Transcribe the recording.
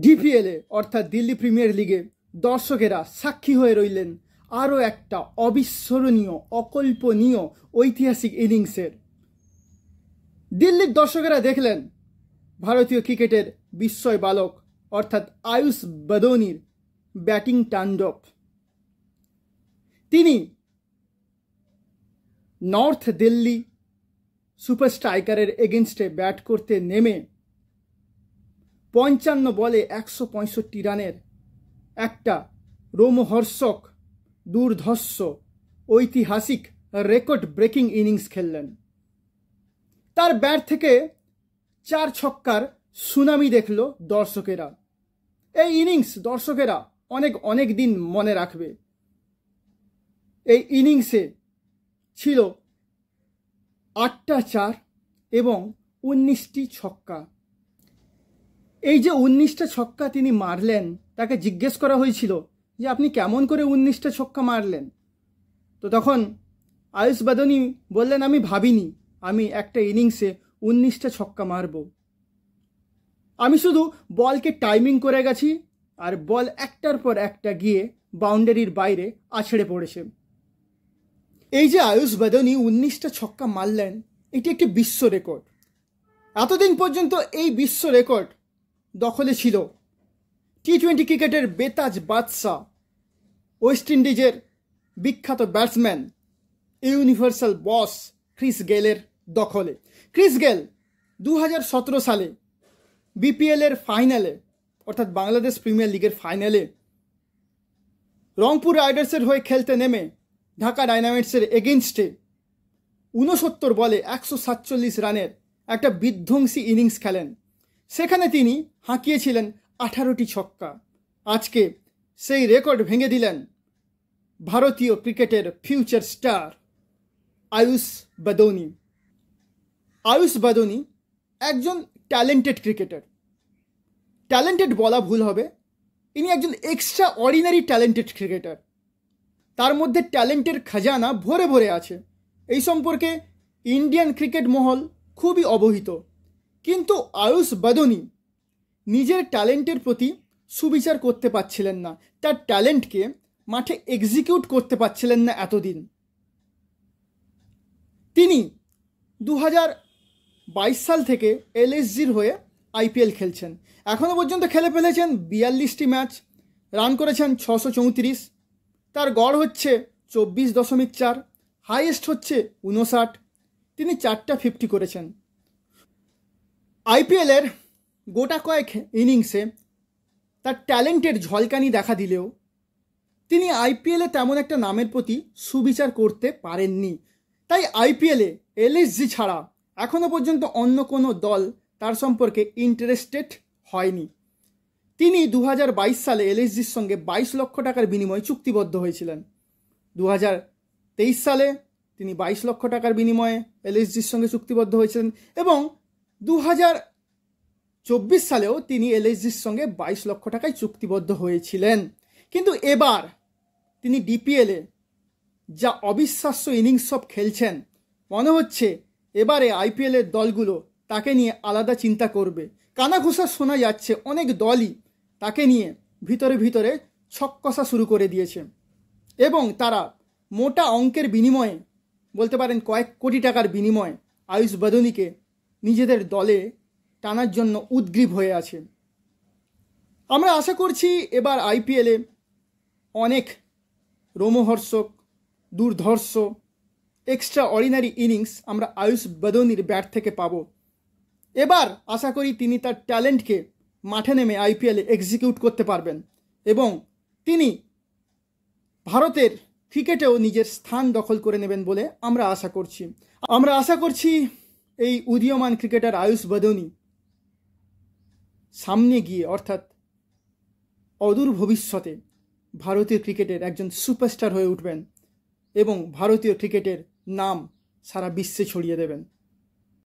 ডিপিএলে অর্থাৎ দিল্লি প্রিমিয়ার লিগে দর্শকেরা সাক্ষী হয়ে রইলেন আরও একটা অবিস্মরণীয়, অকল্পনীয়, ঐতিহাসিক ইনিংসের। দিল্লির দর্শকেরা দেখলেন ভারতীয় ক্রিকেটের বিস্ময় বালক অর্থাৎ আয়ুষ বাদোনির ব্যাটিং তাণ্ডব। তিনি নর্থ দিল্লি সুপার স্ট্রাইকারের এগেনস্টে ব্যাট করতে নেমে 55 বলে 165 রানের একটা রোমহর্ষক, দুর্ধর্ষ, ঐতিহাসিক, রেকর্ড ব্রেকিং ইনিংস খেললেন। তার ব্যাট থেকে 4 ছক্কার সুনামি দেখল দর্শকেরা। এই ইনিংস দর্শকেরা অনেক দিন মনে রাখবে। এই ইনিংসে ছিল 8টা 4 এবং 19টি ছক্কা। এই যে 19টা ছক্কা তিনি মারলেন, তাকে জিজ্ঞেস করা হয়েছিল যে আপনি কেমন করে 19টা ছক্কা মারলেন। তো তখন আয়ুষ বাদোনি বললেন, আমি ভাবিনি আমি একটা ইনিংসে 19টা ছক্কা মারব। আমি শুধু বলকে টাইমিং করে গেছি আর বল একটার পর একটা গিয়ে বাউন্ডারির বাইরে আছড়ে পড়েছে। এই যে আয়ুষ বাদোনি 19টা ছক্কা মারলেন, এটি একটি বিশ্ব রেকর্ড। এতদিন পর্যন্ত এই বিশ্ব রেকর্ড দখলে ছিল টি-20 ক্রিকেটের বেতাজ বাদশা, ওয়েস্ট ইন্ডিজের বিখ্যাত ব্যাটসম্যান, ইউনিভার্সাল বস ক্রিস গেলের দখলে। ক্রিস গেল 2017 সালে বিপিএলের ফাইনালে অর্থাৎ বাংলাদেশ প্রিমিয়ার লিগের ফাইনালে রংপুর রাইডার্সের হয়ে খেলতে নেমে ঢাকা ডায়নামাইটসের এগেনস্টে 69 বলে 147 রানের একটা বিধ্বংসী ইনিংস খেলেন। সেখানে তিনি হাঁকিয়েছিলেন 18টি ছক্কা। আজকে সেই রেকর্ড ভেঙে দিলেন ভারতীয় ক্রিকেটের ফিউচার স্টার আয়ুষ বাদোনি। আয়ুষ বাদোনি একজন ট্যালেন্টেড ক্রিকেটার। ট্যালেন্টেড বলা ভুল হবে, ইনি একজন এক্সট্রা অর্ডিনারি ট্যালেন্টেড ক্রিকেটার। তার মধ্যে ট্যালেন্টের খাজানা ভরে ভরে আছে। এই সম্পর্কে ইন্ডিয়ান ক্রিকেট মহল খুবই অবহিত। কিন্তু আয়ুষ বাদোনি নিজের ট্যালেন্টের প্রতি সুবিচার করতে পারছিলেন না, তার ট্যালেন্টকে মাঠে এক্সিকিউট করতে পারছিলেন না এতদিন। তিনি 2022 সাল থেকে এলএসজির হয়ে আইপিএল খেলছেন। এখনও পর্যন্ত খেলে ফেলেছেন 42টি ম্যাচ, রান করেছেন 634, তার গড় হচ্ছে 24.4, হাইয়েস্ট হচ্ছে 59। তিনি 4টা 50 করেছেন। আইপিএলের গোটা কয়েক ইনিংসে তার ট্যালেন্টের ঝলকানি দেখা দিলেও তিনি আইপিএলে তেমন একটা নামের প্রতি সুবিচার করতে পারেননি। তাই আইপিএলে এলএসজি ছাড়া এখনও পর্যন্ত অন্য কোনো দল তার সম্পর্কে ইন্টারেস্টেড হয়নি। তিনি 2022 সালে এলএসজির সঙ্গে 22 লক্ষ টাকার বিনিময়ে চুক্তিবদ্ধ হয়েছিলেন। 2023 সালে তিনি 22 লক্ষ টাকার বিনিময়ে এলএসজির সঙ্গে চুক্তিবদ্ধ হয়েছিলেন এবং 2024 সালেও তিনি এলএসজির সঙ্গে 22 লক্ষ টাকায় চুক্তিবদ্ধ হয়েছিলেন। কিন্তু এবার তিনি ডিপিএলে যা অবিশ্বাস্য ইনিংস সব খেলছেন, মনে হচ্ছে এবারে আইপিএলের দলগুলো তাকে নিয়ে আলাদা চিন্তা করবে। কানাঘুষা শোনা যাচ্ছে অনেক দলই তাকে নিয়ে ভিতরে ভিতরে ছক্কষা শুরু করে দিয়েছে এবং তারা মোটা অঙ্কের বিনিময়ে, বলতে পারেন কয়েক কোটি টাকার বিনিময়ে, আয়ুষ বাদোনিকে নিজেদের দলে টানার জন্য উদ্গ্রীব হয়ে আছে। আমরা আশা করছি এবার আইপিএলে অনেক রোমহর্ষক, দুর্ধর্ষ, এক্সট্রা অর্ডিনারি ইনিংস আমরা আয়ুষ বাদোনির ব্যাট থেকে পাব। এবার আশা করি তিনি তার ট্যালেন্টকে মাঠে নেমে আইপিএলে এক্সিকিউট করতে পারবেন এবং তিনি ভারতের ক্রিকেটেও নিজের স্থান দখল করে নেবেন বলে আমরা আশা করছি এই উদীয়মান ক্রিকেটার আয়ুষ বাদোনি সামনে গিয়ে অর্থাৎ অদূর ভবিষ্যতে ভারতীয় ক্রিকেটের একজন সুপারস্টার হয়ে উঠবেন এবং ভারতীয় ক্রিকেটের নাম সারা বিশ্বে ছড়িয়ে দেবেন।